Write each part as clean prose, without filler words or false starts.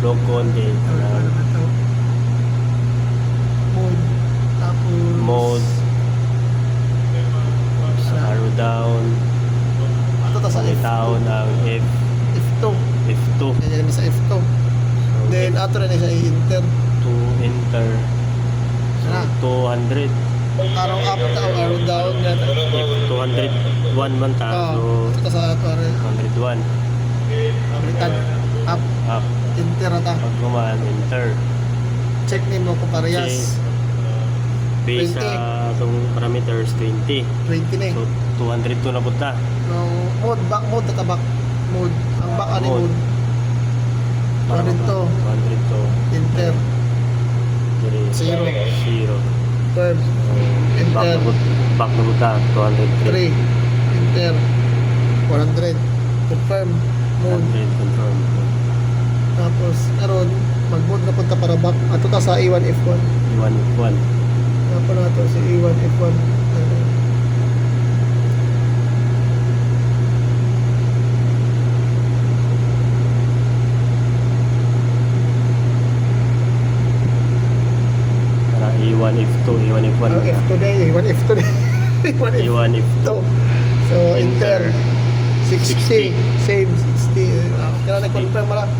Broken kay kanang Mode. Tapos mode, arrow down, ito ta sa bitaw ng F2. F2. Kaya namin sa F2. So, Then ato rin sa enter. to enter. So, Na. 200. Arrow up ta o arrow down nga ta. If 201 man ta. So, Ito ta sa ato rin. 101. Balikan. Up. Up. Enter ata. Pag kumaan, enter. Check nimo ko parehas. Base 20. sa itong parameters, 20. 20 na eh. So, 202 na punta. So, back mode ta back mode. Ang back ani Mode. mode. 202. 202. Enter. Zero. 0. Confirm. Back Enter. back na punta, 203. 3. Enter. 100. Confirm. Mode. 100 confirm. Tapos, karon mag-mode na punta para back. Ato ta sa A1 F1. 1. Apa na to si A1 F1. Para A1 F2, A1 F1. F2 na A1 F2 na A1 F2. A1 F2. So, enter. 60. 60. Save 60. Kaya na-confirm mo lang.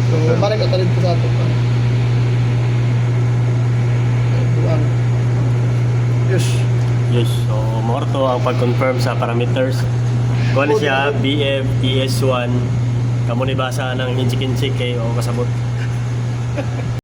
So, parang katalin ko sa ato pa. Buang. Yes. Yes, so more to ang pag-confirm sa parameters. Kung ano siya, BF, PS1, kamo ni basa ng inchik-inchik kay o kasabot.